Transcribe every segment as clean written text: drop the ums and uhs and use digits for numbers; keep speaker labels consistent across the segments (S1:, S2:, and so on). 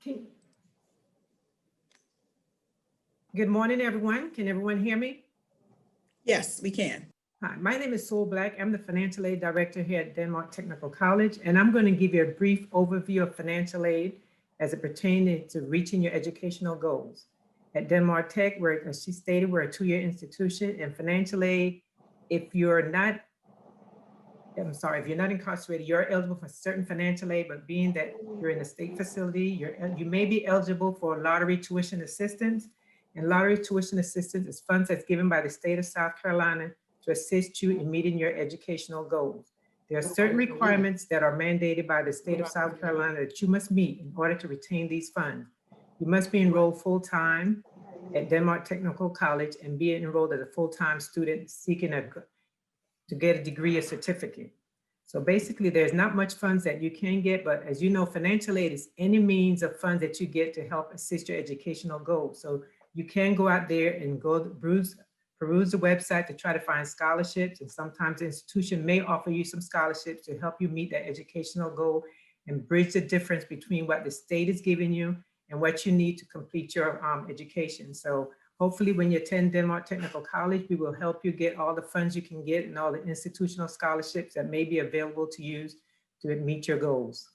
S1: Good morning, everyone. Can everyone hear me?
S2: Yes, we can.
S1: Hi, my name is Sol Black. I'm the Financial Aid Director here at Denmark Technical College, and I'm going to give you a brief overview of financial aid as it pertains to reaching your educational goals. At Denmark Tech, as she stated, we're a two-year institution, and financial aid, if you're not incarcerated, you're eligible for certain financial aid, but being that you're in a state facility, you may be eligible for lottery tuition assistance. And lottery tuition assistance is funds that's given by the state of South Carolina to assist you in meeting your educational goals. There are certain requirements that are mandated by the state of South Carolina that you must meet in order to retain these funds. You must be enrolled full-time at Denmark Technical College and be enrolled as a full-time student seeking to get a degree or certificate. So basically, there's not much funds that you can get, but as you know, financial aid is any means of funds that you get to help assist your educational goals. So you can go out there and peruse the website to try to find scholarships, and sometimes the institution may offer you some scholarships to help you meet that educational goal and bridge the difference between what the state is giving you and what you need to complete your education. So hopefully when you attend Denmark Technical College, we will help you get all the funds you can get and all the institutional scholarships that may be available to use to meet your goals.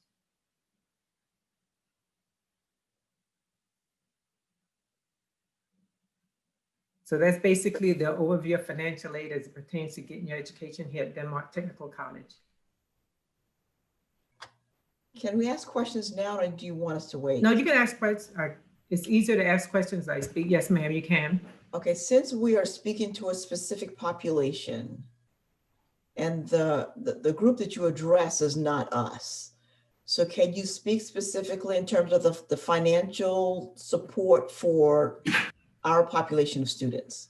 S1: So that's basically the overview of financial aid as it pertains to getting your education here at Denmark Technical College.
S2: Can we ask questions now, or do you want us to wait?
S1: No, you can ask questions. It's easier to ask questions as I speak. Yes, ma'am, you can.
S2: Okay, since we are speaking to a specific population and the group that you address is not us, so can you speak specifically in terms of the financial support for our population of students?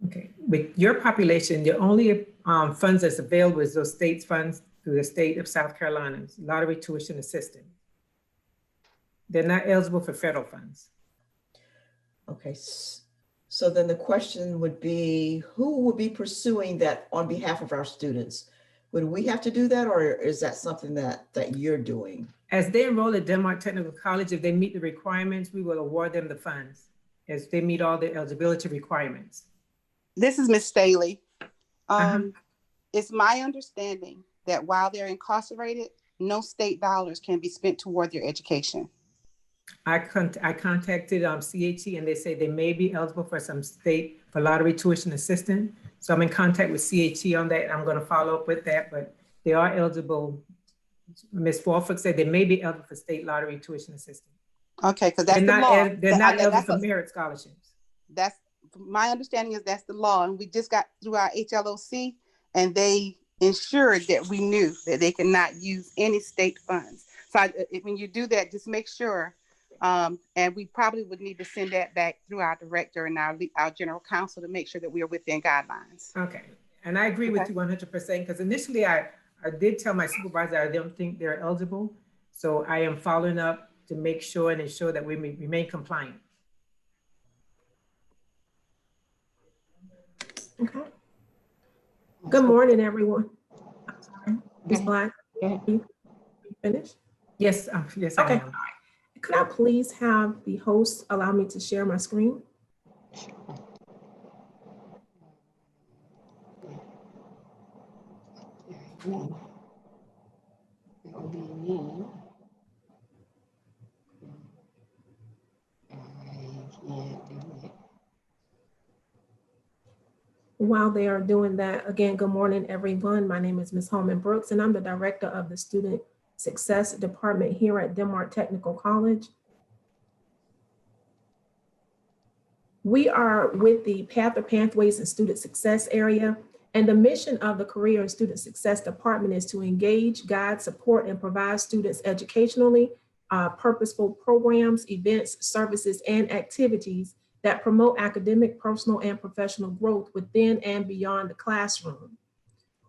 S1: Okay, with your population, the only funds that's available is those state funds through the state of South Carolina's lottery tuition assistance. They're not eligible for federal funds.
S2: Okay, so then the question would be, who would be pursuing that on behalf of our students? Would we have to do that, or is that something that you're doing?
S1: As they enroll at Denmark Technical College, if they meet the requirements, we will award them the funds as they meet all the eligibility requirements.
S3: This is Ms. Staley. It's my understanding that while they're incarcerated, no state dollars can be spent toward their education.
S1: I contacted CHE and they say they may be eligible for some state for lottery tuition assistance. So I'm in contact with CHE on that. I'm going to follow up with that, but they are eligible. Ms. Forford said they may be eligible for state lottery tuition assistance.
S3: Okay, because that's the law.
S1: They're not eligible for merit scholarships.
S3: That's my understanding, is that's the law. And we just got through our HLOC and they ensured that we knew that they cannot use any state funds. So when you do that, just make sure, and we probably would need to send that back through our director and our general counsel to make sure that we are within guidelines.
S1: Okay, and I agree with you 100% because initially I did tell my supervisor I don't think they're eligible. So I am following up to make sure and ensure that we remain compliant.
S4: Okay. Good morning, everyone. I'm sorry. Ms. Black, you finished?
S1: Yes, yes,
S4: okay.
S1: I am.
S4: Could I please have the host allow me to share my screen? While they are doing that, again, good morning, everyone. My name is Ms. Holman Brooks, and I'm the director of the Student Success Department here at Denmark Technical College. We are with the Path or Pathways and Student Success area, and the mission of the Career and Student Success Department is to engage, guide, support, and provide students educationally purposeful programs, events, services, and activities that promote academic, personal, and professional growth within and beyond the classroom.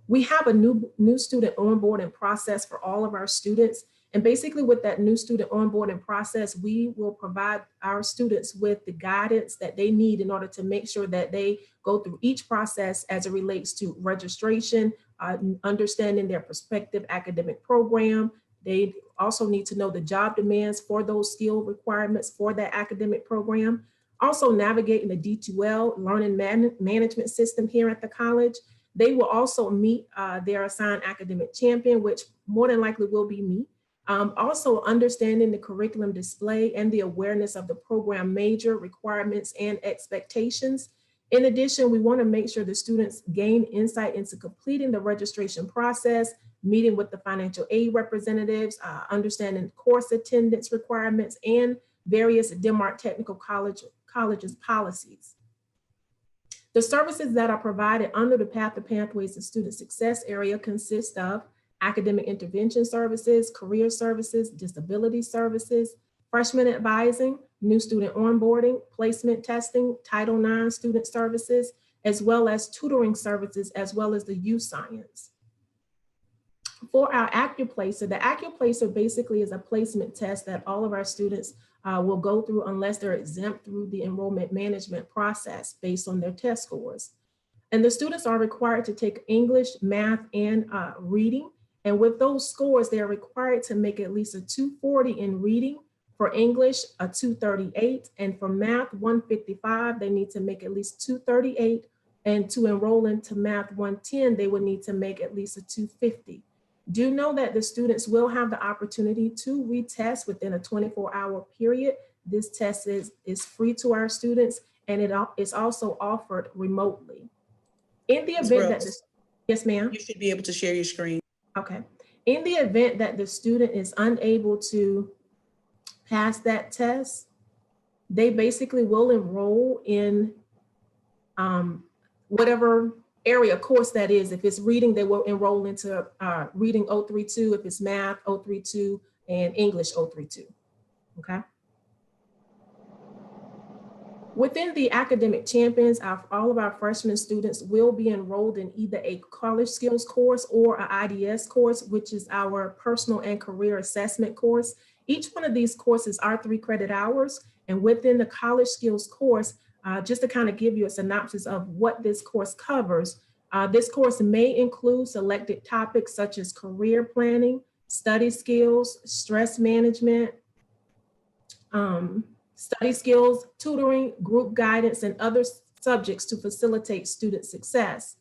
S4: We have a new student onboarding process for all of our students. And basically with that new student onboarding process, we will provide our students with the guidance that they need in order to make sure that they go through each process as it relates to registration, understanding their prospective academic program. They also need to know the job demands for those skill requirements for that academic program. Also navigating the D2L learning management system here at the college. They will also meet their assigned academic champion, which more than likely will be me. Also understanding the curriculum display and the awareness of the program major requirements and expectations. In addition, we want to make sure the students gain insight into completing the registration process, meeting with the financial aid representatives, understanding course attendance requirements, and various Denmark Technical College's policies. The services that are provided under the Path to Pathways and Student Success area consist of academic intervention services, career services, disability services, freshman advising, new student onboarding, placement testing, Title IX student services, as well as tutoring services, as well as the youth science. For our AccuPlacer, the AccuPlacer basically is a placement test that all of our students will go through unless they're exempt through the enrollment management process based on their test scores. And the students are required to take English, math, and reading. And with those scores, they're required to make at least a 240 in reading. For English, a 238, and for math, 155. They need to make at least 238. And to enroll into math 110, they would need to make at least a 250. Do know that the students will have the opportunity to retest within a 24-hour period. This test is free to our students, and it is also offered remotely. In the event that yes, ma'am.
S5: You should be able to share your screen.
S4: Okay. In the event that the student is unable to pass that test, they basically will enroll in whatever area course that is. If it's reading, they will enroll into reading 032. If it's math, 032, and English 032. Okay. Within the academic champions, all of our freshman students will be enrolled in either a college skills course or an IDS course, which is our personal and career assessment course. Each one of these courses are 3 credit hours. And within the college skills course, just to kind of give you a synopsis of what this course covers, this course may include selected topics such as career planning, study skills, stress management, study skills, tutoring, group guidance, and other subjects to facilitate student success.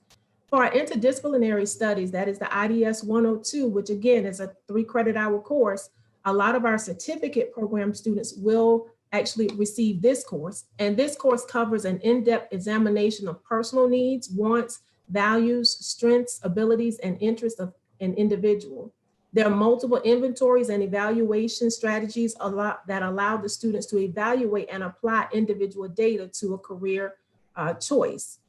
S4: For our interdisciplinary studies, that is the IDS 102, which again is a 3 credit hour course, a lot of our certificate program students will actually receive this course. And this course covers an in-depth examination of personal needs, wants, values, strengths, abilities, and interests of an individual. There are multiple inventories and evaluation strategies that allow the students to evaluate and apply individual data to a career choice.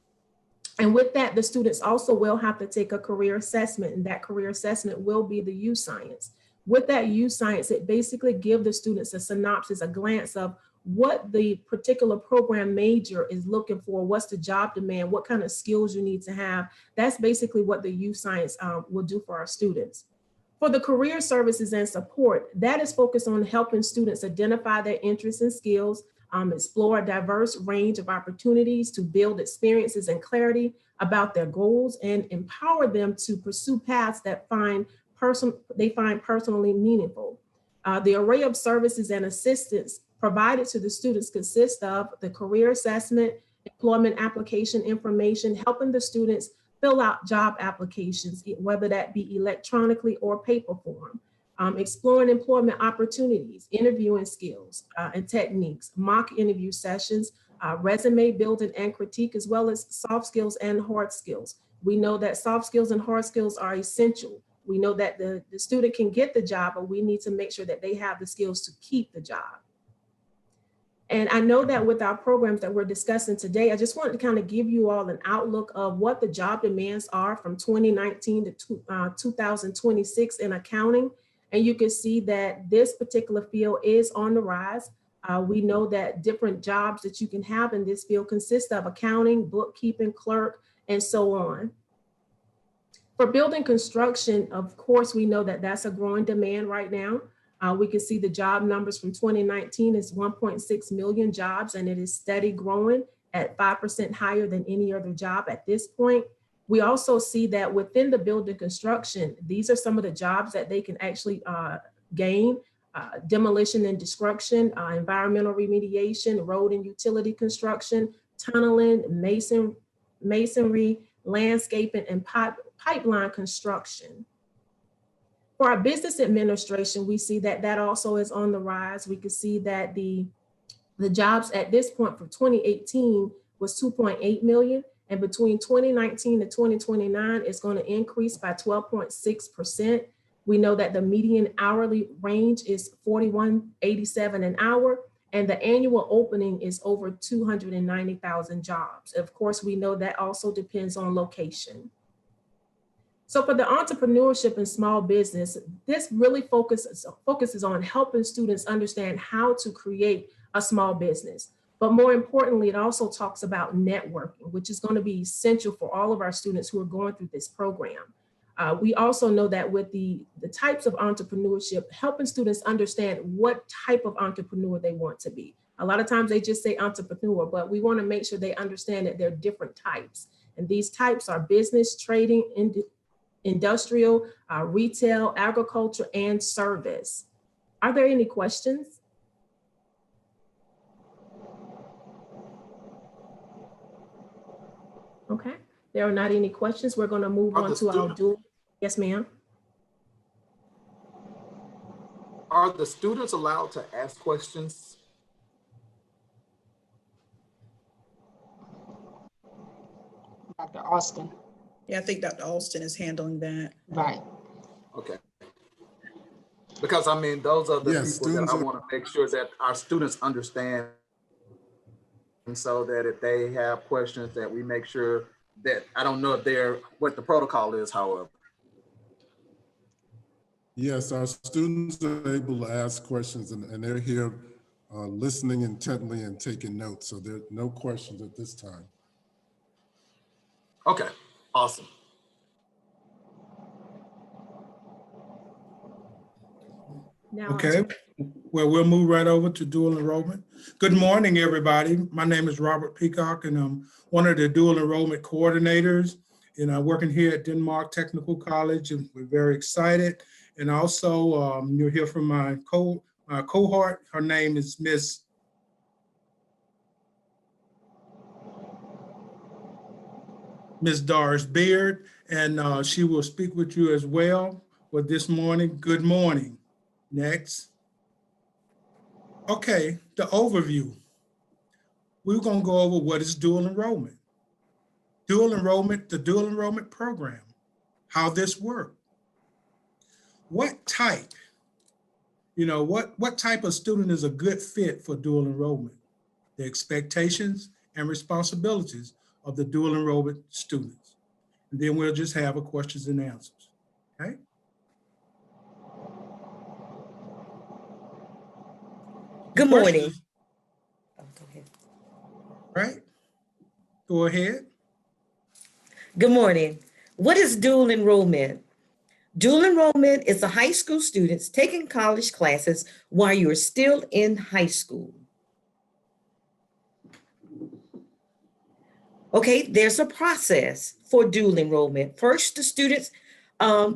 S4: And with that, the students also will have to take a career assessment, and that career assessment will be the youth science. With that youth science, it basically gives the students a synopsis, a glance of what the particular program major is looking for, what's the job demand, what kind of skills you need to have. That's basically what the youth science will do for our students. For the career services and support, that is focused on helping students identify their interests and skills, explore a diverse range of opportunities to build experiences and clarity about their goals, and empower them to pursue paths that they find personally meaningful. The array of services and assistance provided to the students consists of the career assessment, employment application information, helping the students fill out job applications, whether that be electronically or paper form, exploring employment opportunities, interviewing skills and techniques, mock interview sessions, resume building and critique, as well as soft skills and hard skills. We know that soft skills and hard skills are essential. We know that the student can get the job, but we need to make sure that they have the skills to keep the job. And I know that with our programs that we're discussing today, I just wanted to kind of give you all an outlook of what the job demands are from 2019 to 2026 in accounting. And you can see that this particular field is on the rise. We know that different jobs that you can have in this field consist of accounting, bookkeeping, clerk, and so on. For building construction, of course, we know that that's a growing demand right now. We can see the job numbers from 2019 is 1.6 million jobs, and it is steady growing at 5% higher than any other job at this point. We also see that within the building construction, these are some of the jobs that they can actually gain, demolition and destruction, environmental remediation, road and utility construction, tunneling, masonry, landscaping, and pipeline construction. For our business administration, we see that that also is on the rise. We can see that the jobs at this point for 2018 was 2.8 million. And between 2019 to 2029, it's going to increase by 12.6%. We know that the median hourly range is $41.87 an hour, and the annual opening is over 290,000 jobs. Of course, we know that also depends on location. So for the entrepreneurship and small business, this really focuses on helping students understand how to create a small business. But more importantly, it also talks about networking, which is going to be essential for all of our students who are going through this program. We also know that with the types of entrepreneurship, helping students understand what type of entrepreneur they want to be. A lot of times they just say entrepreneur, but we want to make sure they understand that there are different types. And these types are business, trading, industrial, retail, agriculture, and service. Are there any questions? Okay, there are not any questions. We're going to move on to our dual. Yes, ma'am.
S5: Are the students allowed to ask questions?
S6: Dr. Austin.
S7: Yeah, I think Dr. Alston is handling that.
S6: Right.
S5: Okay. Because I mean, those are the people that I want to make sure that our students understand. And so that if they have questions that we make sure that, I don't know if they're, what the protocol is, however.
S8: Yes, our students are able to ask questions and they're here listening intently and taking notes. So there are no questions at this time.
S5: Okay, awesome.
S4: Now,
S9: Okay, well, we'll move right over to dual enrollment. Good morning, everybody. My name is Robert Peacock, and I'm one of the dual enrollment coordinators, and I'm working here at Denmark Technical College, and we're very excited. And also, you'll hear from my cohort. Her name is Miss Doris Beard, and she will speak with you as well for this morning. Good morning. Next. Okay, the overview. We're going to go over what is dual enrollment. Dual enrollment, the dual enrollment program, how this works. What type, what type of student is a good fit for dual enrollment? The expectations and responsibilities of the dual enrollment students. And then we'll just have a questions and answers, okay?
S10: Good morning.
S9: Oh, go ahead. Right, go ahead.
S10: Good morning. What is dual enrollment? Dual enrollment is a high school students taking college classes while you're still in high school. Okay, there's a process for dual enrollment. First, the students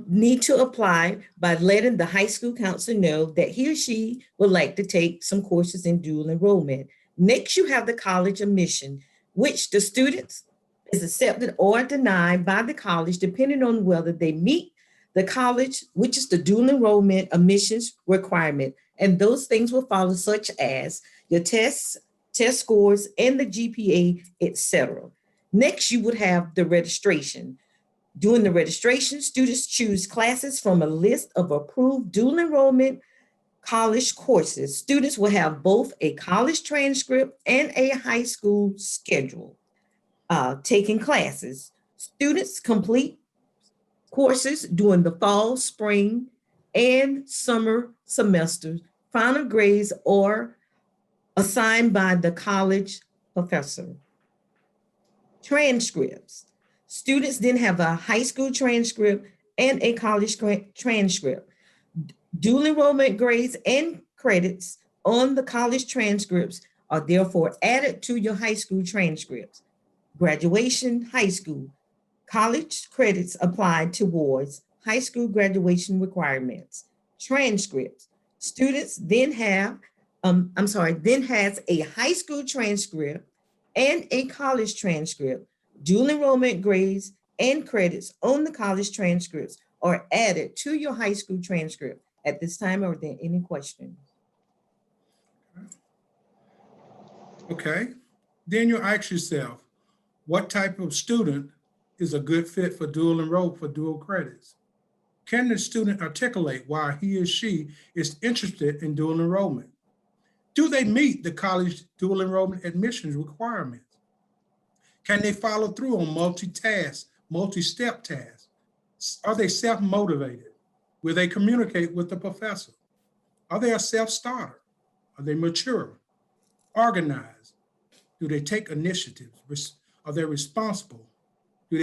S10: need to apply by letting the high school counselor know that he or she would like to take some courses in dual enrollment. Next, you have the college admission, which the students is accepted or denied by the college, depending on whether they meet the college, which is the dual enrollment admissions requirement. And those things will follow, such as your tests, test scores, and the GPA, etc. Next, you would have the registration. During the registration, students choose classes from a list of approved dual enrollment college courses. Students will have both a college transcript and a high school schedule. Taking classes. Students complete courses during the fall, spring, and summer semesters. Final grades are assigned by the college professor. Transcripts. Students then have a high school transcript and a college transcript. Dual enrollment grades and credits on the college transcripts are therefore added to your high school transcripts. Graduation, high school. College credits applied towards high school graduation requirements. transcripts. Students then has a high school transcript and a college transcript. Dual enrollment grades and credits on the college transcripts are added to your high school transcript. At this time, are there any questions?
S9: Okay, then you ask yourself, what type of student is a good fit for dual enroll for dual credits? Can the student articulate why he or she is interested in dual enrollment? Do they meet the college dual enrollment admissions requirements? Can they follow through on multi-task, multi-step tasks? Are they self-motivated? Will they communicate with the professor? Are they a self-starter? Are they mature, organized? Do they take initiatives? Are they responsible? Do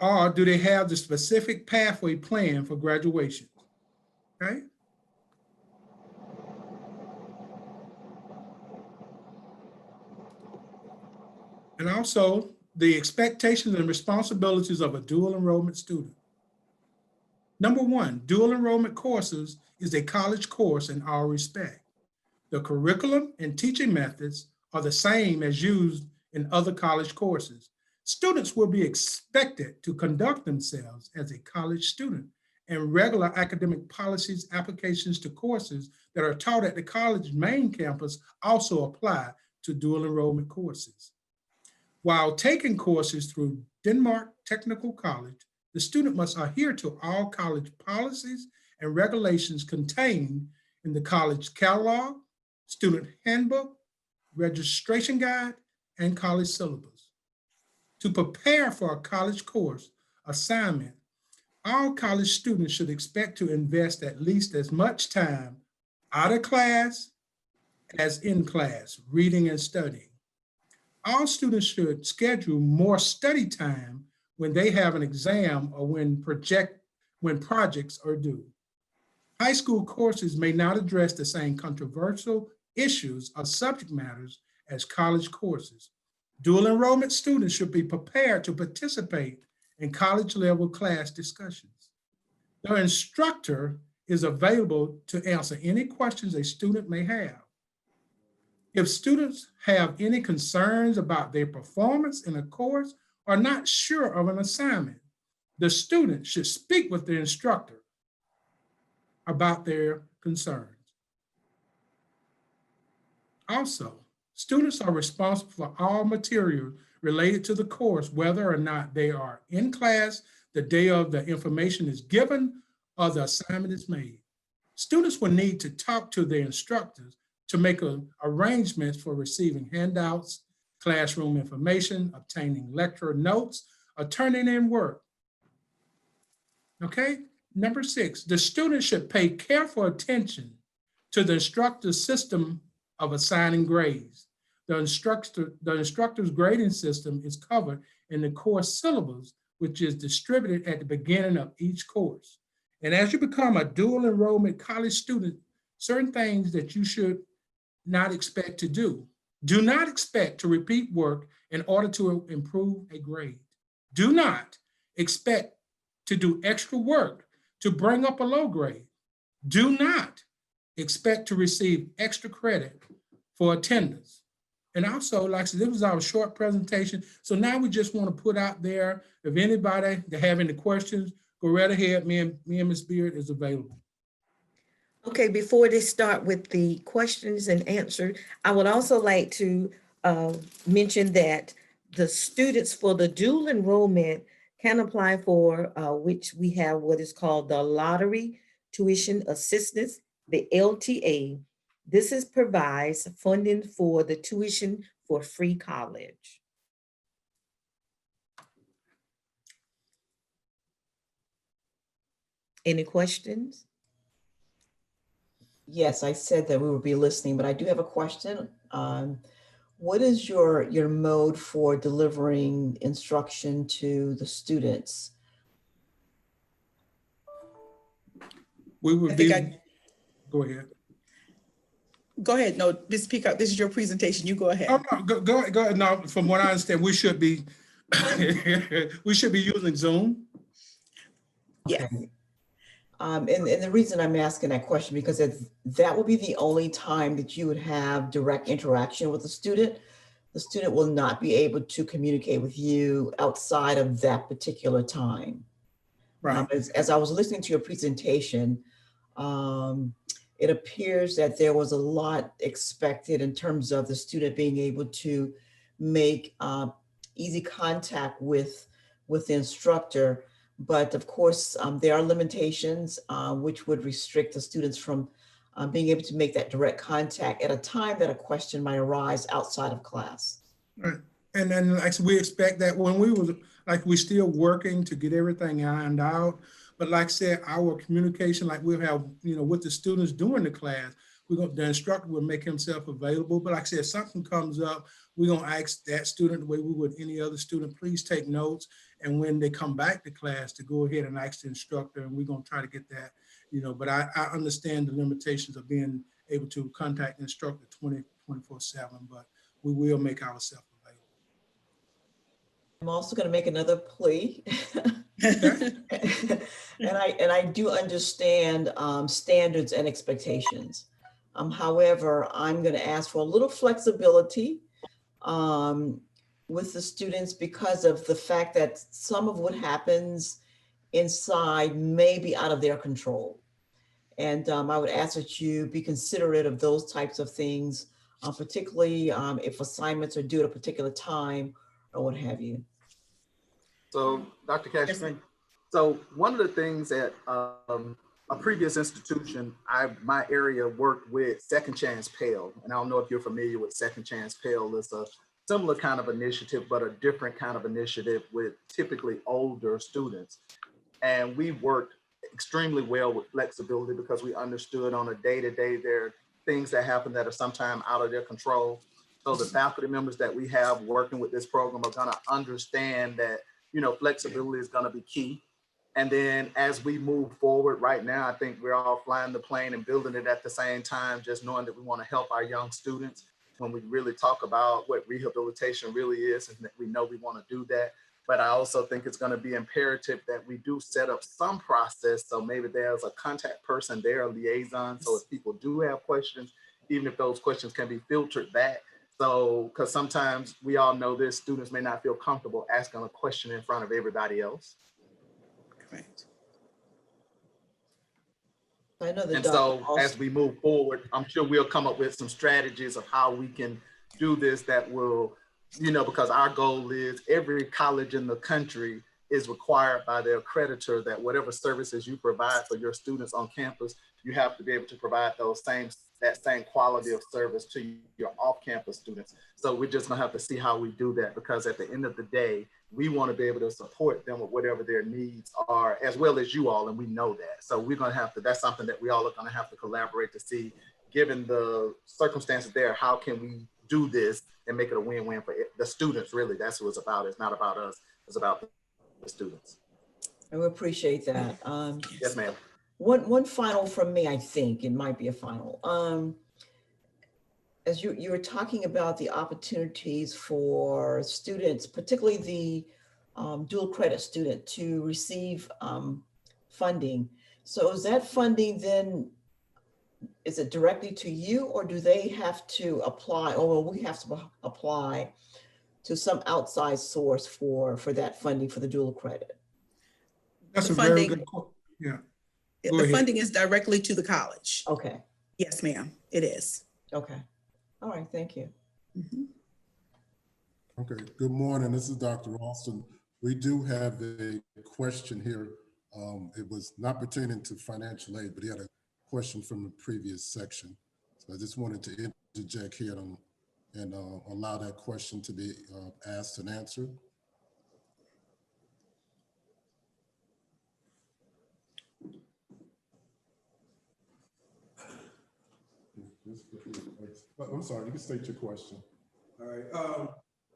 S9: they have the specific pathway plan for graduation? Okay. And also the expectations and responsibilities of a dual enrollment student. Number one, dual enrollment courses is a college course in all respect. The curriculum and teaching methods are the same as used in other college courses. Students will be expected to conduct themselves as a college student, and regular academic policies, applications to courses that are taught at the college main campus also apply to dual enrollment courses. While taking courses through Denmark Technical College, the student must adhere to all college policies and regulations contained in the college catalog, student handbook, registration guide, and college syllabus. To prepare for a college course assignment, all college students should expect to invest at least as much time out of class as in class, reading and studying. All students should schedule more study time when they have an exam or when projects are due. High school courses may not address the same controversial issues or subject matters as college courses. Dual enrollment students should be prepared to participate in college level class discussions. The instructor is available to answer any questions a student may have. If students have any concerns about their performance in a course or not sure of an assignment, the student should speak with the instructor about their concerns. Also, students are responsible for all material related to the course, whether or not they are in class the day of the information is given or the assignment is made. Students will need to talk to their instructors to make arrangements for receiving handouts, classroom information, obtaining lecture notes, or turning in work. Okay, number 6, the student should pay careful attention to the instructor's system of assigning grades. The instructor's grading system is covered in the course syllabus, which is distributed at the beginning of each course. And as you become a dual enrollment college student, certain things that you should not expect to do. Do not expect to repeat work in order to improve a grade. Do not expect to do extra work to bring up a low grade. Do not expect to receive extra credit for attendance. And also, like I said, this was our short presentation. So now we just want to put out there, if anybody that have any questions, go right ahead. Me and Ms. Beard is available.
S10: Okay, before they start with the questions and answers, I would also like to mention that the students for the dual enrollment can apply for which we have what is called the Lottery Tuition Assistance, the LTA. This provides funding for the tuition for free college. Any questions?
S2: Yes, I said that we would be listening, but I do have a question. What is your mode for delivering instruction to the students?
S9: We would go ahead.
S7: Go ahead. No, Ms. Peacock, this is your presentation. You go ahead.
S9: Oh, no, go ahead. Now, from what I understand, we should be we should be using Zoom.
S7: Yes.
S2: Okay. And the reason I'm asking that question, because that will be the only time that you would have direct interaction with the student. The student will not be able to communicate with you outside of that particular time.
S9: Right.
S2: As I was listening to your presentation, it appears that there was a lot expected in terms of the student being able to make easy contact with the instructor. But of course, there are limitations which would restrict the students from being able to make that direct contact at a time that a question might arise outside of class.
S9: Right. And then like we expect that when we was we're still working to get everything ironed out. But like I said, our communication, like we'll have, with the students during the class, the instructor will make himself available. But like I said, if something comes up, we're gonna ask that student the way we would any other student, please take notes. And when they come back to class, to go ahead and ask the instructor, and we're gonna try to get that, but I understand the limitations of being able to contact the instructor 24/7, but we will make ourselves available.
S2: I'm also going to make another plea. and I do understand standards and expectations. However, I'm going to ask for a little flexibility with the students because of the fact that some of what happens inside may be out of their control. And I would ask that you be considerate of those types of things, particularly if assignments are due at a particular time or what have you.
S5: So, Dr. Cashman, so one of the things at a previous institution, my area worked with Second Chance Pell. And I don't know if you're familiar with Second Chance Pell. It's a similar kind of initiative, but a different kind of initiative with typically older students. And we worked extremely well with flexibility because we understood on a day-to-day there are things that happen that are sometimes out of their control. So the faculty members that we have working with this program are going to understand that, flexibility is going to be key. And then as we move forward right now, I think we're all flying the plane and building it at the same time, just knowing that we want to help our young students when we really talk about what rehabilitation really is, and that we know we want to do that. But I also think it's going to be imperative that we do set up some process. So maybe there's a contact person there, a liaison. So if people do have questions, even if those questions can be filtered back. So, because sometimes we all know this, students may not feel comfortable asking a question in front of everybody else.
S7: Correct.
S2: I know that.
S5: And so as we move forward, I'm sure we'll come up with some strategies of how we can do this that will, because our goal is every college in the country is required by their accreditor that whatever services you provide for your students on campus, you have to be able to provide that same quality of service to your off-campus students. So we're just gonna have to see how we do that, because at the end of the day, we want to be able to support them with whatever their needs are, as well as you all, and we know that. So we're gonna have to, that's something that we all are gonna have to collaborate to see, given the circumstances there, how can we do this and make it a win-win for the students, really. That's what it's about. It's not about us, it's about the students.
S2: I appreciate that.
S5: Yes, ma'am.
S2: One final from me, I think it might be a final. As you were talking about the opportunities for students, particularly the dual credit student, to receive funding. So is that funding then, is it directly to you, or do they have to apply, or will we have to apply to some outside source for that funding for the dual credit?
S9: That's
S7: The
S9: a very
S7: funding-
S9: good, yeah.
S7: The
S9: Go ahead.
S7: funding is directly to the college.
S2: Okay,
S7: Yes, ma'am, it is.
S2: okay. All right, thank you.
S7: Mhm.
S8: Okay, good morning. This is Dr. Ralston. We do have a question here. It was not pertaining to financial aid, but he had a question from the previous section. So I just wanted to interject here and allow that question to be asked and answered. I'm sorry, you can state your question.
S11: All right.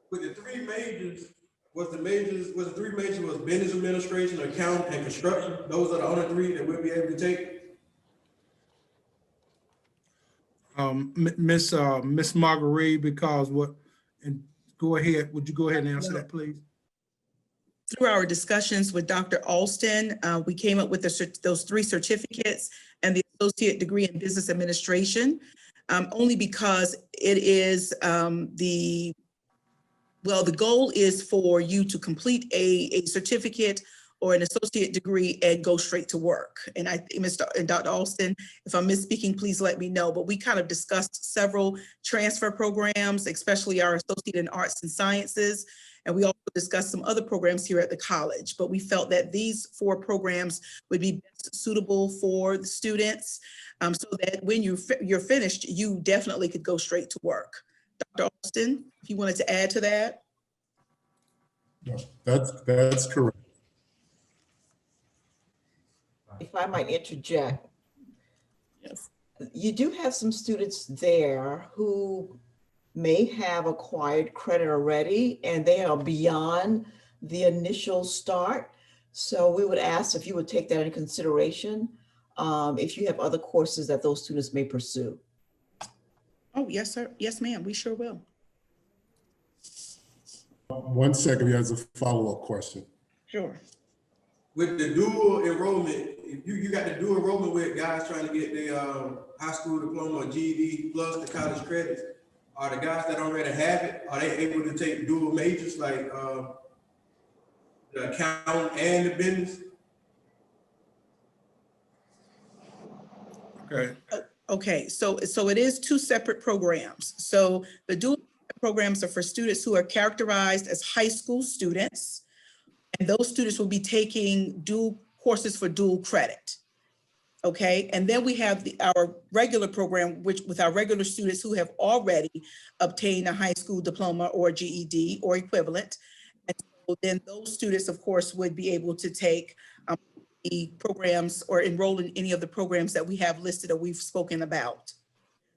S11: With the three majors, was the three majors was business administration, accounting, and construction? Those are the only three that we'll be able to take.
S9: Miss Marguerite, because and go ahead. Would you go ahead and answer that, please?
S7: through our discussions with Dr. Alston, we came up with those 3 certificates and the associate degree in business administration, only because it is the goal is for you to complete a certificate or an associate degree and go straight to work. And I think Dr. Alston, if I'm misspeaking, please let me know. But we kind of discussed several transfer programs, especially our associate in arts and sciences. And we also discussed some other programs here at the college. But we felt that these 4 programs would be best suitable for the students, so that when you're finished, you definitely could go straight to work. Dr. Alston, if you wanted to add to that.
S8: No, that's correct.
S2: If I might interject.
S7: Yes.
S2: You do have some students there who may have acquired credit already and they are beyond the initial start. So we would ask if you would take that into consideration if you have other courses that those students may pursue.
S7: Oh, yes, sir. Yes, ma'am. We sure will.
S8: 1 second, he has a follow-up question.
S7: Sure.
S11: With the dual enrollment, if you got the dual enrollment with guys trying to get their high school diploma or GED plus the college credits, are the guys that already have it, are they able to take dual majors like the account and the business?
S9: Okay.
S7: Okay, so it is 2 separate programs. So the dual programs are for students who are characterized as high school students, and those students will be taking dual courses for dual credit. Okay, and then we have our regular program, which with our regular students who have already obtained a high school diploma or GED or equivalent. And so then those students, of course, would be able to take the programs or enroll in any of the programs that we have listed or we've spoken about.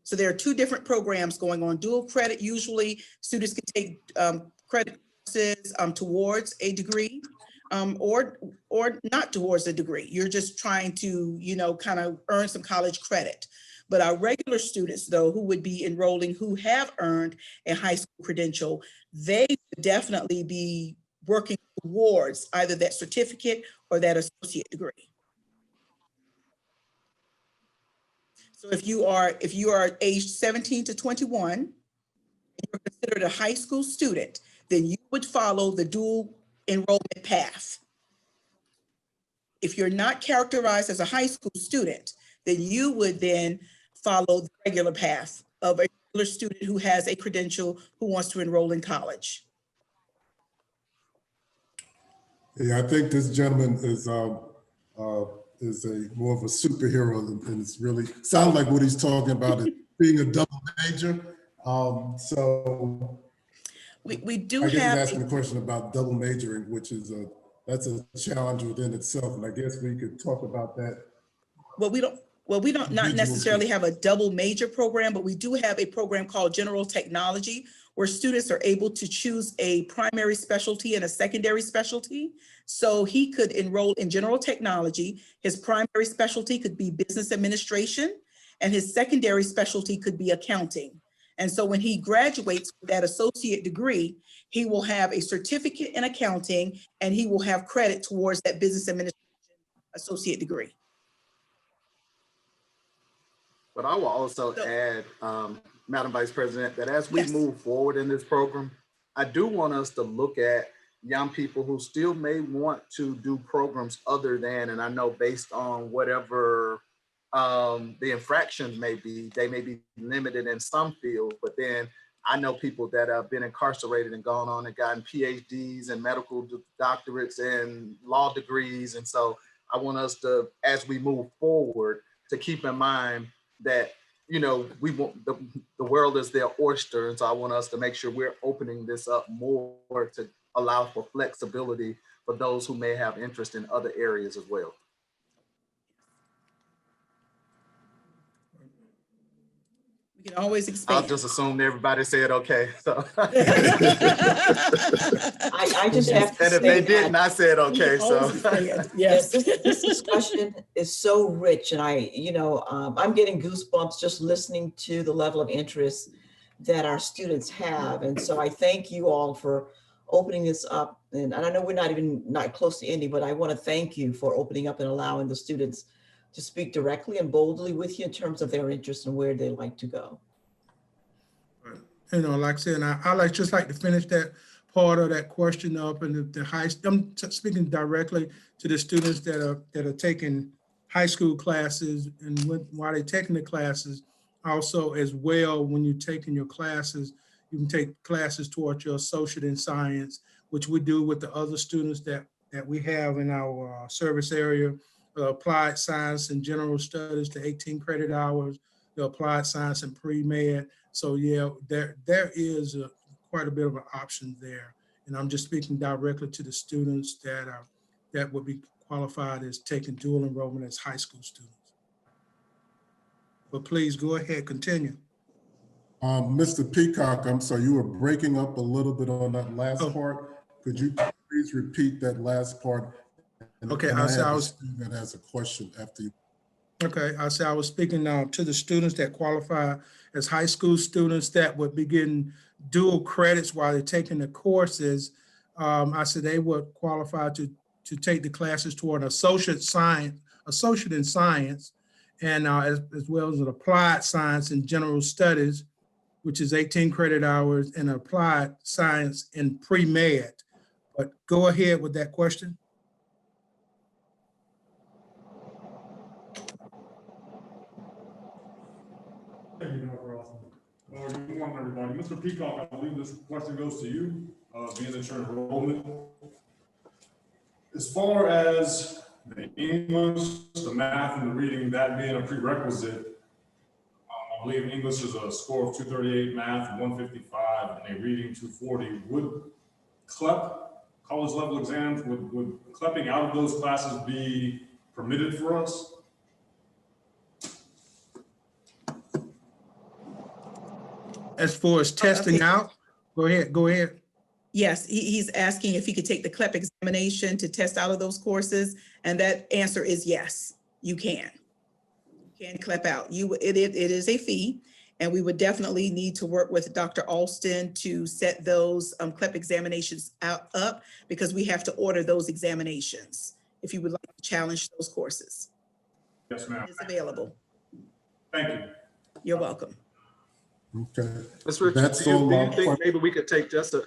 S7: So there are 2 different programs going on. Dual credit, usually students can take credit courses towards a degree. Or not towards a degree. You're just trying to, kind of earn some college credit. But our regular students, though, who would be enrolling, who have earned a high school credential, they would definitely be working towards either that certificate or that associate degree. So if you are aged 17 to 21, and you're considered a high school student, then you would follow the dual enrollment path. If you're not characterized as a high school student, then you would then follow the regular path of a regular student who has a credential who wants to enroll in college.
S8: Yeah, I think this gentleman is a more of a superhero, and it's really sounds like what he's talking about is being a double major. So
S7: we do
S8: I guess
S7: have
S8: he's asking a question about double majoring, which is that's a challenge within itself, and I guess we could talk about that.
S7: Well, we don't not necessarily have a double major program, but we do have a program called General Technology, where students are able to choose a primary specialty and a secondary specialty. So he could enroll in General Technology. His primary specialty could be business administration, and his secondary specialty could be accounting. And so when he graduates with that associate degree, he will have a certificate in accounting, and he will have credit towards that business administration associate degree.
S5: But I will also add, Madam Vice President, that as we move forward in this program, I do want us to look at young people who still may want to do programs other than, and I know based on whatever the infractions may be, they may be limited in some fields, but then I know people that have been incarcerated and gone on and gotten PhDs and medical doctorates and law degrees. And so I want us to, as we move forward, to keep in mind that, we want the world is their oyster. And so I want us to make sure we're opening this up more to allow for flexibility for those who may have interest in other areas as well.
S7: We can always expand.
S5: I'll just assume everybody said okay. So
S2: I just have to
S5: and if they didn't, I said okay. So
S7: yes,
S2: this discussion is so rich, and I'm getting goosebumps just listening to the level of interest that our students have. And so I thank you all for opening this up. And I know we're not close to ending, but I want to thank you for opening up and allowing the students to speak directly and boldly with you in terms of their interest and where they like to go.
S9: You know, like I said, and I just like to finish that part of that question up. And I'm speaking directly to the students that are taking high school classes, and while they're taking the classes, also as well, when you're taking your classes, you can take classes towards your associate in science, which we do with the other students that we have in our service area, applied science and general studies to 18 credit hours, the applied science and pre-med. So yeah, there is quite a bit of an option there. And I'm just speaking directly to the students that would be qualified as taking dual enrollment as high school students. But please go ahead, continue.
S8: Mr. Peacock, I'm sorry, you were breaking up a little bit on that last part. Could you please repeat that last part? And,
S9: okay,
S8: and I have a student that has a question after you.
S9: Okay, I was speaking to the students that qualify as high school students that would be getting dual credits while they're taking the courses. I said they would qualify to take the classes toward an associate in science, and as well as an applied science and general studies, which is 18 credit hours, and applied science in pre-med. But go ahead with that question.
S12: Thank you, Dr. Austin. Good morning, everybody. Mr. Peacock, I believe this question goes to you, being that you're enrollment. As far as the English, the math, and the reading, that being a prerequisite, I believe English is a score of 238, math 155, and a reading 240. Would CLEP, college level exams, would CLEPing out of those classes be permitted for us?
S9: As far as testing out, go ahead.
S7: Yes, he's asking if he could take the CLEP examination to test out of those courses, and that answer is yes, you can. You can CLEP out. It is a fee, and we would definitely need to work with Dr. Alston to set those CLEP examinations up, because we have to order those examinations if you would like to challenge those courses.
S12: Yes, ma'am.
S7: It's available.
S12: Thank you.
S7: You're welcome.
S8: Okay.
S5: Ms. Richards, do you think maybe we could take just a...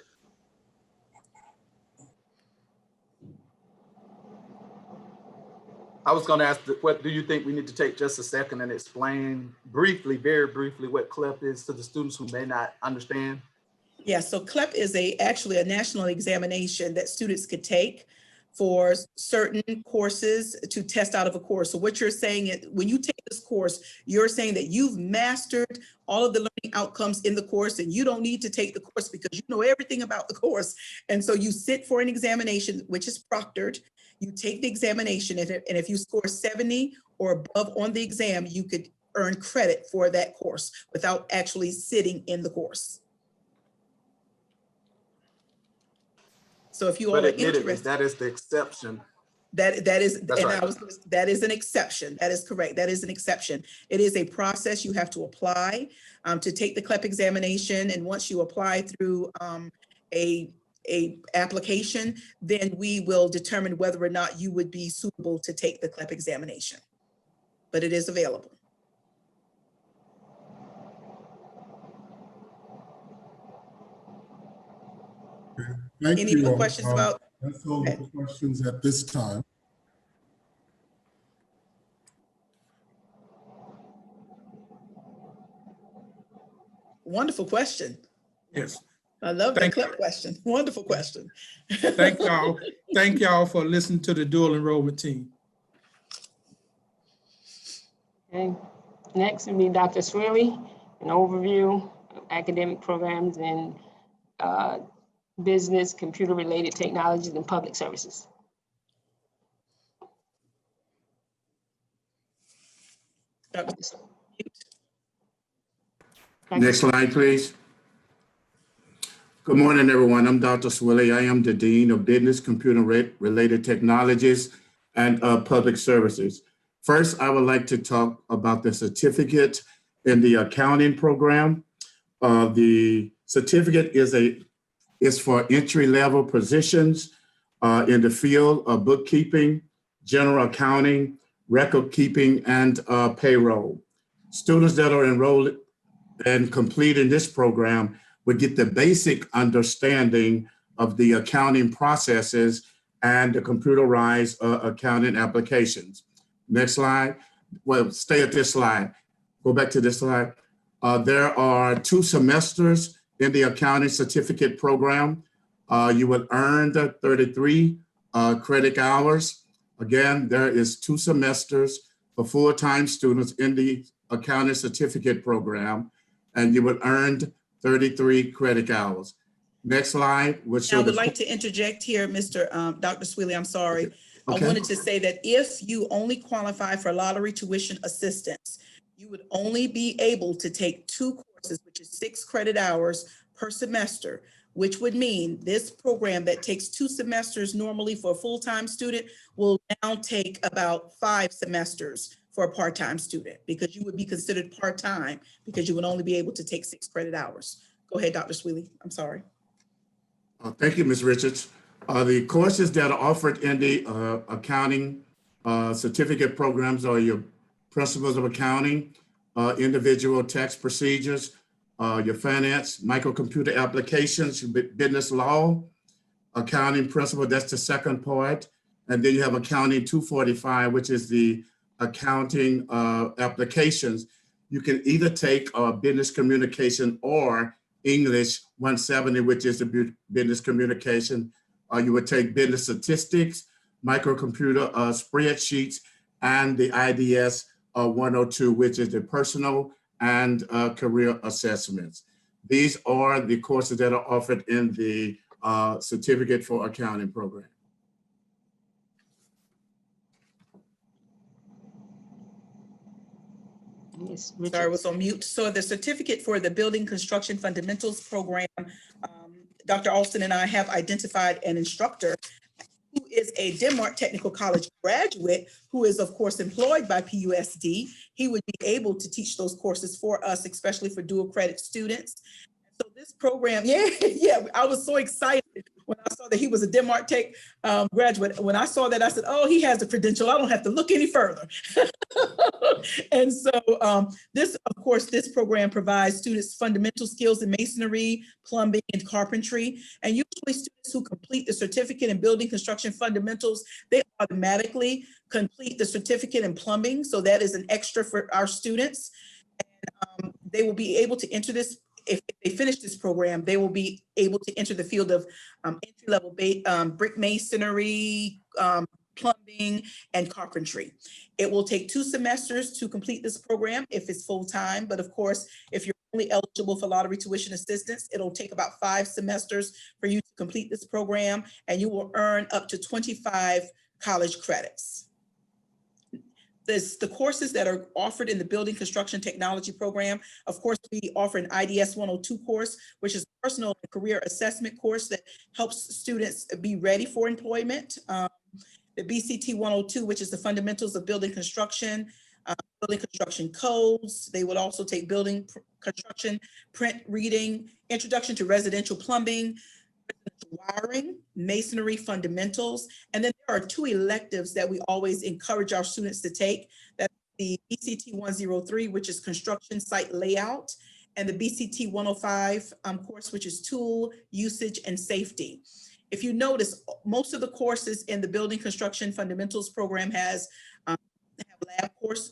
S5: I was going to ask, what do you think we need to take just a second and explain briefly, very briefly, what CLEP is to the students who may not understand? Yeah, so CLEP is actually a national examination that students could take for certain courses to test out of a course. So what you're saying is, when you take this course, you're saying that you've mastered all of the learning outcomes in the course, and you don't need to take the course because you know everything about the course. And so you sit for an examination, which is proctored. You take the examination, and if you score 70 or above on the exam, you could earn credit for that course without actually sitting in the course. So if you all are interested, that is the exception.
S7: That is,
S5: That's
S7: and
S5: right.
S7: that is an exception. That is correct. That is an exception. It is a process you have to apply to take the CLEP examination, and once you apply through a application, then we will determine whether or not you would be suitable to take the CLEP examination. But it is available.
S8: Thank
S7: Any
S8: you.
S7: other questions about?
S8: That's all the questions at this time.
S7: Wonderful question.
S9: Yes.
S7: I love that CLEP question. Wonderful question.
S9: Thank y'all. Thank y'all for listening to the dual enrollment team.
S6: Okay. Next would be Dr. Swilly, an overview of academic programs in business, computer-related technologies, and public services.
S13: Next slide, please. Good morning, everyone. I'm Dr. Swilly. I am the Dean of Business, Computer-Related Technologies, and Public Services. First, I would like to talk about the certificate in the accounting program. The certificate is a is for entry-level positions in the field of bookkeeping, general accounting, record keeping, and payroll. Students that are enrolled and completing this program would get the basic understanding of the accounting processes and the computerized accounting applications. Next slide. Well, stay at this slide. Go back to this slide. There are 2 semesters in the accounting certificate program. You would earn the 33 credit hours. Again, there is 2 semesters for full-time students in the accounting certificate program, and you would earn 33 credit hours. Next slide.
S7: I would like to interject here, Dr. Swilly, I'm sorry. Okay. I wanted to say that if you only qualify for lottery tuition assistance, you would only be able to take 2 courses, which is 6 credit hours per semester, which would mean this program that takes 2 semesters normally for a full-time student will now take about 5 semesters for a part-time student, because you would be considered part-time because you would only be able to take 6 credit hours. Go ahead, Dr. Swilly. I'm sorry.
S13: Thank you, Ms. Richards. The courses that are offered in the accounting certificate programs are your principles of accounting, individual tax procedures, your finance, microcomputer applications, business law, accounting principle, that's the second part. And then you have accounting 245, which is the accounting applications. You can either take business communication or English 170, which is the business communication. You would take business statistics, microcomputer spreadsheets, and the IDS 102, which is the personal and career assessments. These are the courses that are offered in the certificate for accounting program.
S7: Yes, sorry, I was on mute. So the certificate for the Building Construction Fundamentals program, Dr. Alston and I have identified an instructor who is a Denmark Technical College graduate who is, of course, employed by PUSD. He would be able to teach those courses for us, especially for dual credit students. So this program, yeah, I was so excited when I saw that he was a Denmark Tech graduate. When I saw that, I said, oh, he has the credential. I don't have to look any further. And so of course, this program provides students fundamental skills in masonry, plumbing, and carpentry. And usually students who complete the certificate in building construction fundamentals, they automatically complete the certificate in plumbing. So that is an extra for our students. And they will be able to enter this. If they finish this program, they will be able to enter the field of entry-level brick masonry, plumbing, and carpentry. It will take 2 semesters to complete this program if it's full-time, but of course, if you're only eligible for lottery tuition assistance, it'll take about 5 semesters for you to complete this program, and you will earn up to 25 college credits. The courses that are offered in the Building Construction Technology program, of course, we offer an IDS 102 course, which is a personal and career assessment course that helps students be ready for employment. The BCT 102, which is the fundamentals of building construction codes. They would also take building construction, print reading, introduction to residential plumbing, wiring, masonry fundamentals. And then there are 2 electives that we always encourage our students to take. That's the BCT 103, which is construction site layout, and the BCT 105 course, which is tool usage and safety. If you notice, most of the courses in the Building Construction Fundamentals program have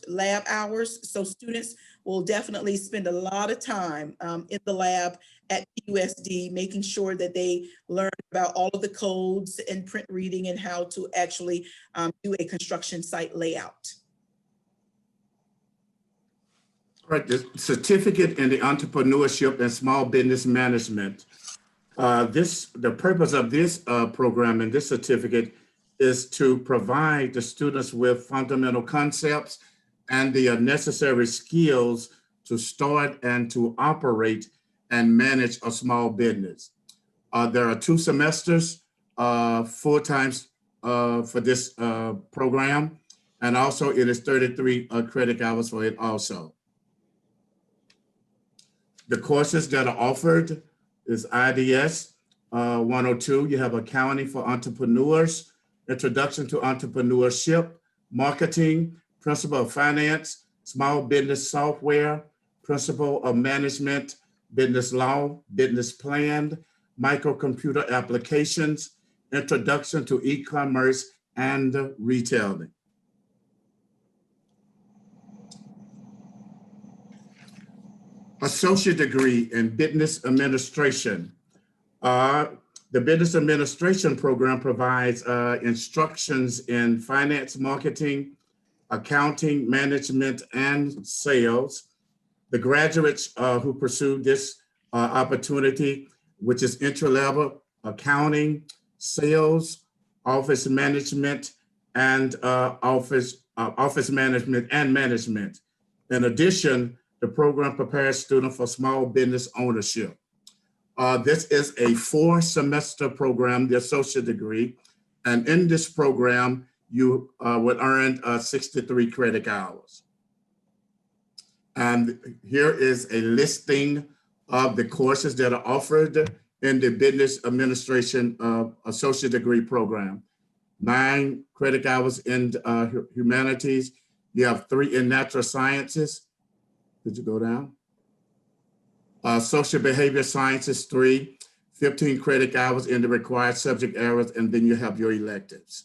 S7: lab hours. So students will definitely spend a lot of time in the lab at PUSD, making sure that they learn about all of the codes and print reading and how to actually do a construction site layout.
S13: All right, the certificate in the entrepreneurship and small business management. The purpose of this program and this certificate is to provide the students with fundamental concepts and the necessary skills to start and to operate and manage a small business. There are 2 semesters full-time for this program, and also it is 33 credit hours for it also. The courses that are offered is IDS 102, you have accounting for entrepreneurs, introduction to entrepreneurship, marketing, principle of finance, small business software, principle of management, business law, business plan, microcomputer applications, introduction to e-commerce and retailing. Associate degree in business administration. The business administration program provides instructions in finance, marketing, accounting, management, and sales. The graduates who pursue this opportunity, which is entry-level accounting, sales, office management, and office management and management. In addition, the program prepares students for small business ownership. This is a 4-semester program, the associate degree. And in this program, you would earn 63 credit hours. And here is a listing of the courses that are offered in the business administration associate degree program. 9 credit hours in humanities. You have 3 in natural sciences. Did you go down? Social behavior sciences, 3, 15 credit hours in the required subject areas, and then you have your electives.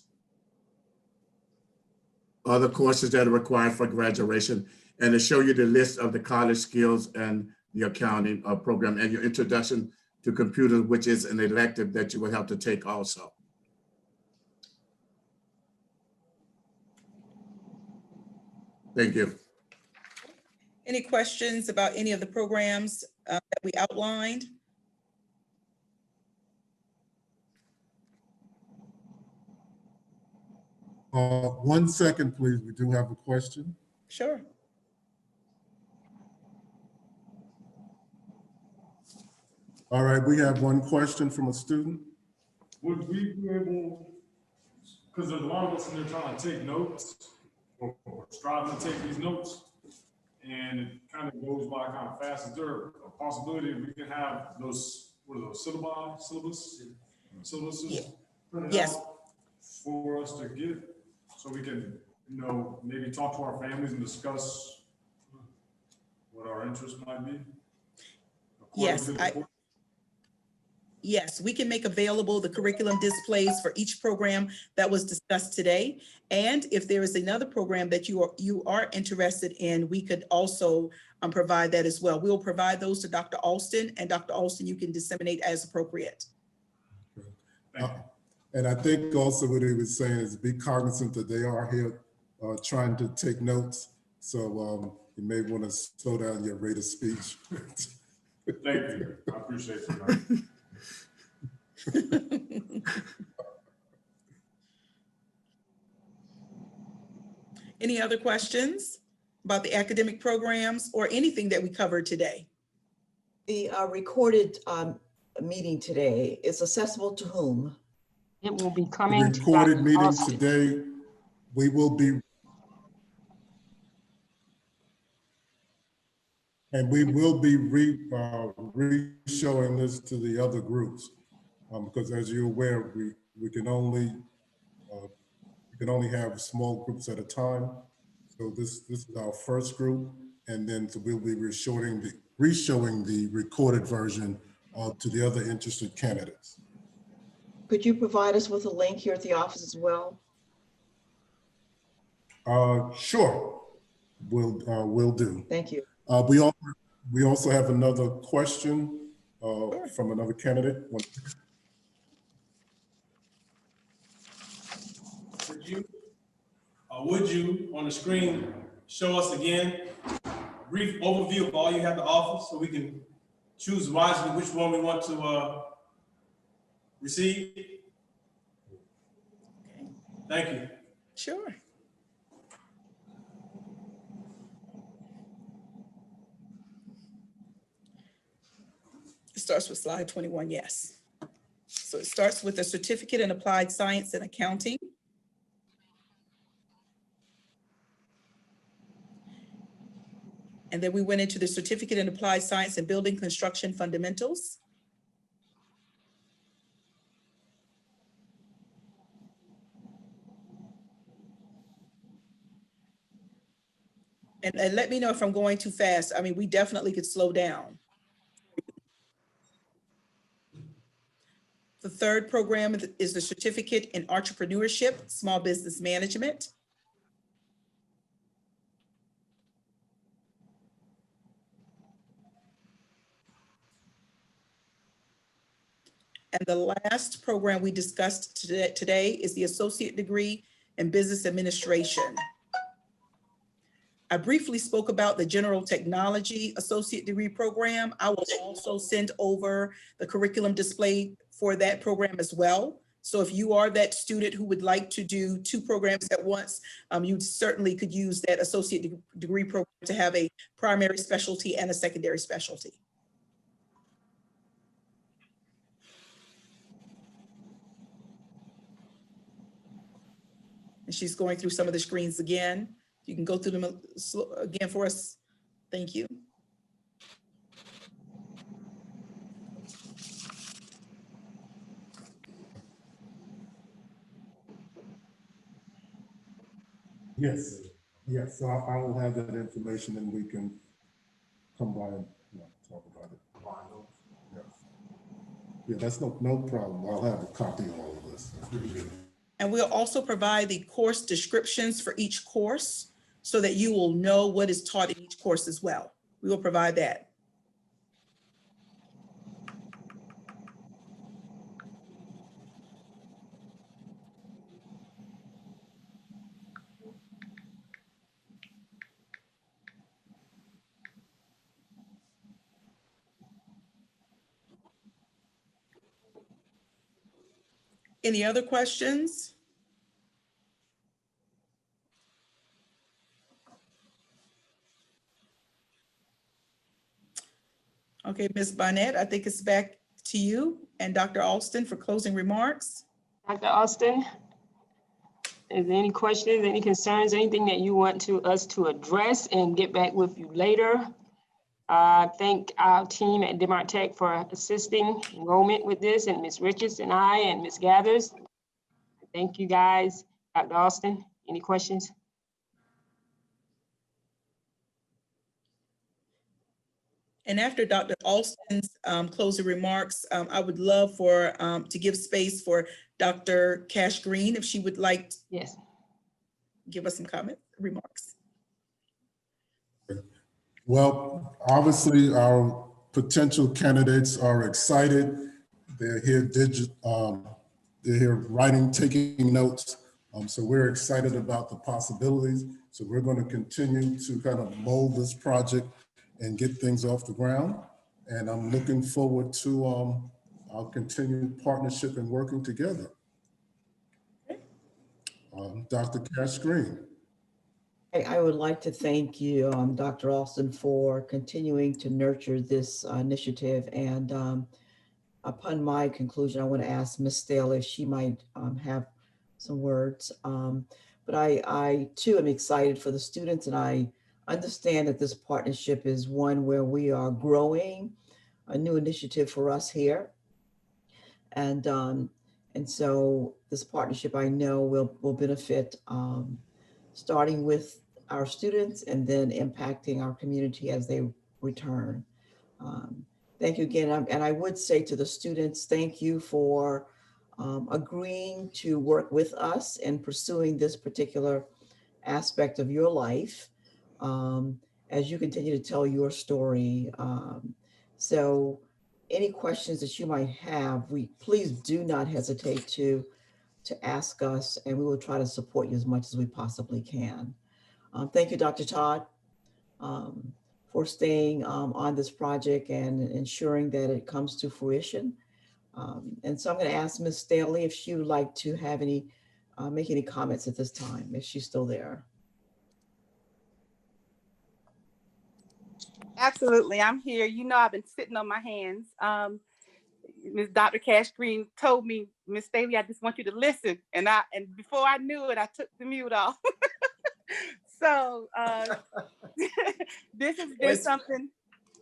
S13: Other courses that are required for graduation, and to show you the list of the college skills and the accounting program, and your introduction to computers, which is an elective that you will have to take also. Thank you.
S7: Any questions about any of the programs that we outlined?
S8: One second, please. We do have a question.
S7: Sure.
S8: All right, we have one question from a student.
S12: Would we be able, because there's a lot of us in there trying to take notes or striving to take these notes, and it kind of goes by kind of fast. Is there a possibility we can have those, what are those, syllabuses printed
S7: Yes.
S12: out for us to get, so we can, you know, maybe talk to our families and discuss what our interests might be?
S7: Yes, yes, we can make available the curriculum displays for each program that was discussed today. And if there is another program that you are interested in, we could also provide that as well. We'll provide those to Dr. Alston, and Dr. Alston, you can disseminate as appropriate.
S8: And I think also what he was saying is be cognizant that they are here trying to take notes. So you may want to slow down your rate of speech.
S12: Thank you. I appreciate it.
S7: Any other questions about the academic programs or anything that we covered today?
S2: The recorded meeting today is accessible to whom?
S6: It will be coming
S8: the recorded
S6: to
S8: meeting
S6: Austin.
S8: today, we will be re-showing this to the other groups because as you're aware, we can only have small groups at a time. So this is our first group, and then so we'll be reshowing the recorded version to the other interested candidates.
S2: Could you provide us with a link here at the office as well?
S8: Sure, we'll do.
S2: Thank you.
S8: We also have another question from another candidate.
S11: Would you on the screen show us again a brief overview of all you have to offer so we can choose wisely which one we want to receive?
S7: Okay.
S11: Thank you.
S7: Sure. It starts with slide 21, yes. So it starts with a certificate in applied science and accounting. And then we went into the certificate in applied science and building construction fundamentals. And let me know if I'm going too fast. I mean, we definitely could slow down. The third program is the Certificate in Entrepreneurship, Small Business Management. And the last program we discussed today is the Associate Degree in Business Administration. I briefly spoke about the General Technology Associate Degree Program. I will also send over the curriculum display for that program as well. So if you are that student who would like to do 2 programs at once, you certainly could use that associate degree program to have a primary specialty and a secondary specialty. And she's going through some of the screens again. You can go through them again for us. Thank you.
S8: Yes, yes. So I will have that information and we can come by and talk about it. Yes. Yeah, that's no problem. I'll have a copy of all of this.
S7: And we'll also provide the course descriptions for each course so that you will know what is taught in each course as well. We will provide that. Any other questions? Okay, Ms. Barnett, I think it's back to you and Dr. Alston for closing remarks.
S6: Dr. Austin, is there any questions, any concerns, anything that you want us to address and get back with you later? Thank our team at Denmark Tech for assisting enrollment with this, and Ms. Richards and I and Ms. Gathers. Thank you guys. Dr. Austin, any questions?
S7: And after Dr. Alston's closing remarks, I would love for to give space for Dr. Cash Green, if she would like to
S6: Yes.
S7: give us some comments, remarks.
S8: Well, obviously our potential candidates are excited. They're here they're here writing, taking notes. So we're excited about the possibilities. So we're going to continue to kind of mold this project and get things off the ground. And I'm looking forward to our continued partnership and working together. Dr. Cash Green.
S2: I would like to thank you, Dr. Alston, for continuing to nurture this initiative. And upon my conclusion, I want to ask Ms. Staley if she might have some words. But I too am excited for the students, and I understand that this partnership is one where we are growing, a new initiative for us here. And so this partnership, I know, will benefit starting with our students and then impacting our community as they return. Thank you again. And I would say to the students, thank you for agreeing to work with us and pursuing this particular aspect of your life as you continue to tell your story. So any questions that you might have, please do not hesitate to ask us, and we will try to support you as much as we possibly can. Thank you, Dr. Todd, for staying on this project and ensuring that it comes to fruition. And so I'm going to ask Ms. Staley if she would like to have make any comments at this time, if she's still there.
S3: Absolutely, I'm here. You know, I've been sitting on my hands. Ms. Dr. Cash Green told me, Ms. Staley, I just want you to listen. And before I knew it, I took the mute off. So this has been something.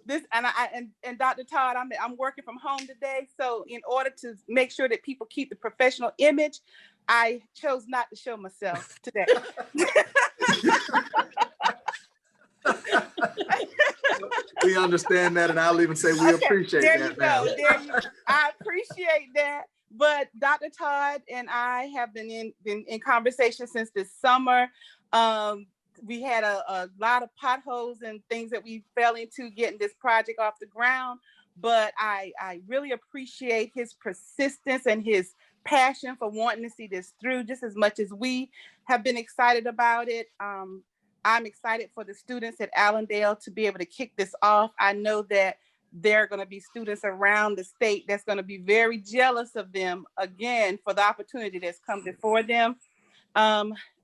S3: And Dr. Todd, I'm working from home today. So in order to make sure that people keep the professional image, I chose not to show myself today.
S5: We understand that, and I'll even say we appreciate
S3: there
S5: that.
S3: you go. There you go. I appreciate that. But Dr. Todd and I have been in conversation since this summer. We had a lot of potholes and things that we fell into getting this project off the ground. But I really appreciate his persistence and his passion for wanting to see this through just as much as we have been excited about it. I'm excited for the students at Allendale to be able to kick this off. I know that there are going to be students around the state that's going to be very jealous of them, again, for the opportunity that's come before them.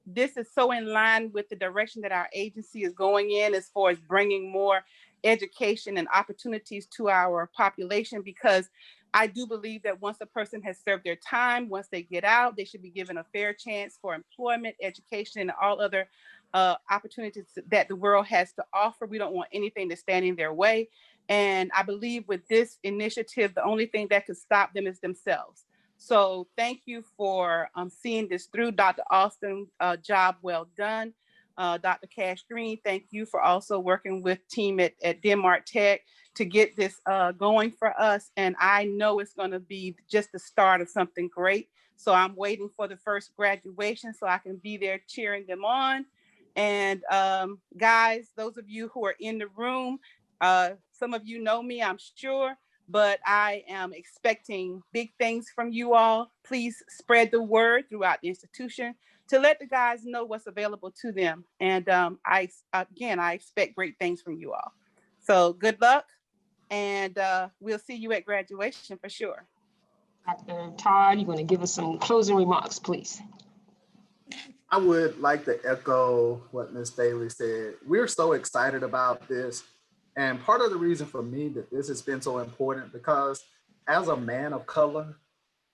S3: This is so in line with the direction that our agency is going in as far as bringing more education and opportunities to our population, because I do believe that once a person has served their time, once they get out, they should be given a fair chance for employment, education, and all other opportunities that the world has to offer. We don't want anything to stand in their way. And I believe with this initiative, the only thing that could stop them is themselves. So thank you for seeing this through. Dr. Austin, job well done. Dr. Cash Green, thank you for also working with team at Denmark Tech to get this going for us. And I know it's going to be just the start of something great. So I'm waiting for the first graduation so I can be there cheering them on. And guys, those of you who are in the room, some of you know me, I'm sure, but I am expecting big things from you all. Please spread the word throughout the institution to let the guys know what's available to them. And I expect great things from you all. So good luck, and we'll see you at graduation for sure.
S6: Dr. Todd, you're going to give us some closing remarks, please.
S5: I would like to echo what Ms. Daly said. We're so excited about this. And part of the reason for me that this has been so important, because as a man of color,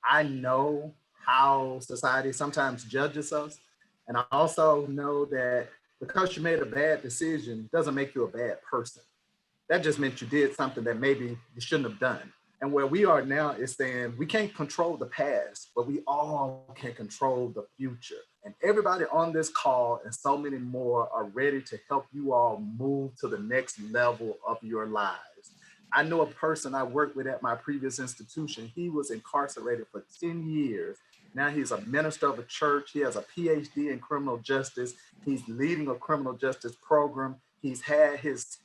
S5: I know how society sometimes judges us. And I also know that because you made a bad decision doesn't make you a bad person. That just meant you did something that maybe you shouldn't have done. And where we are now is saying we can't control the past, but we all can control the future. And everybody on this call and so many more are ready to help you all move to the next level of your lives. I know a person I worked with at my previous institution. He was incarcerated for 10 years. Now he's a minister of a church. He has a PhD in criminal justice. He's leading a criminal justice program. He's had his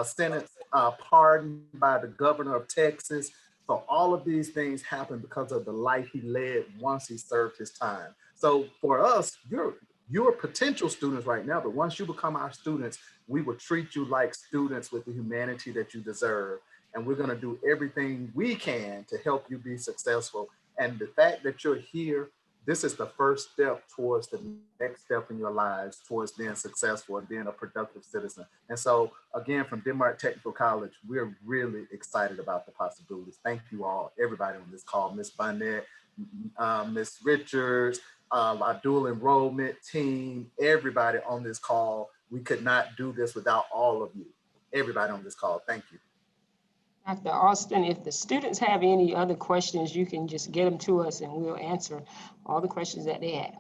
S5: sentence pardoned by the governor of Texas. So all of these things happen because of the life he led once he served his time. So for us, you're potential students right now, but once you become our students, we will treat you like students with the humanity that you deserve. And we're going to do everything we can to help you be successful. And the fact that you're here, this is the first step towards the next step in your lives, towards being successful and being a productive citizen. And so again, from Denmark Technical College, we're really excited about the possibilities. Thank you all, everybody on this call, Ms. Bonnet, Ms. Richards, our dual enrollment team, everybody on this call. We could not do this without all of you, everybody on this call. Thank you.
S6: Dr. Austin, if the students have any other questions, you can just get them to us and we'll answer all the questions that they have.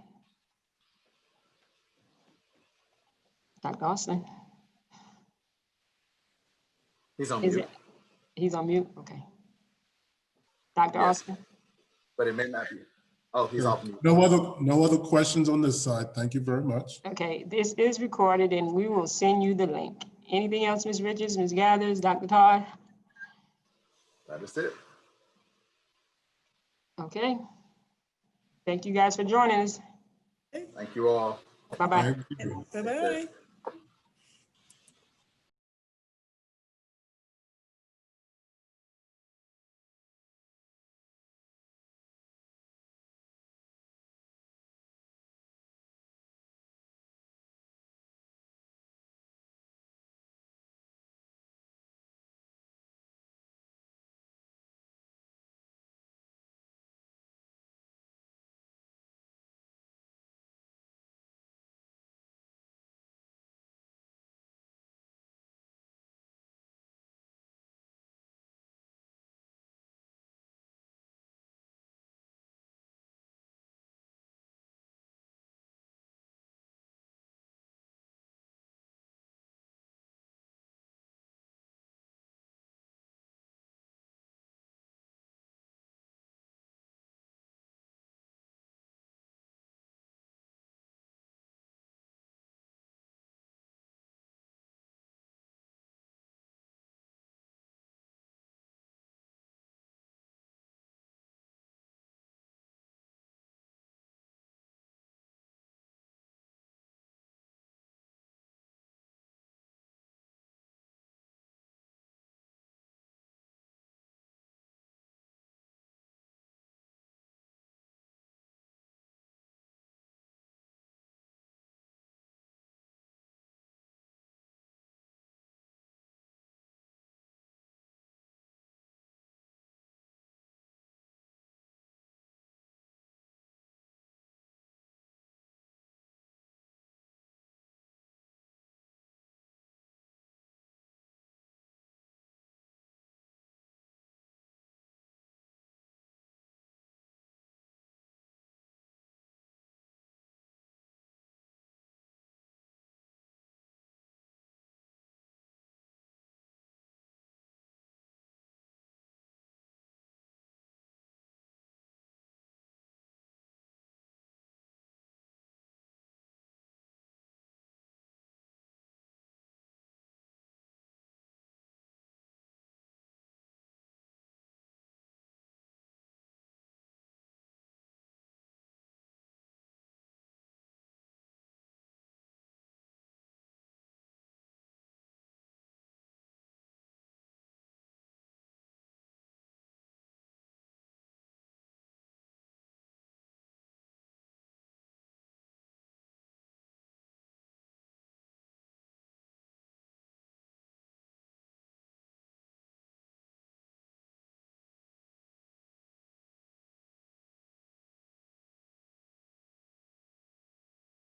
S6: Dr. Austin?
S5: He's on mute.
S6: He's on mute? Okay. Dr.
S5: Yes,
S6: Austin?
S5: but it may not be. Oh, he's off mute.
S8: No other questions on this side. Thank you very much.
S6: Okay, this is recorded and we will send you the link. Anything else, Ms. Richards, Ms. Gathers, Dr. Todd?
S5: That is it.
S6: Okay. Thank you guys for joining us.
S5: Thank you all.
S6: Bye-bye.
S8: Thank you.
S7: Bye-bye.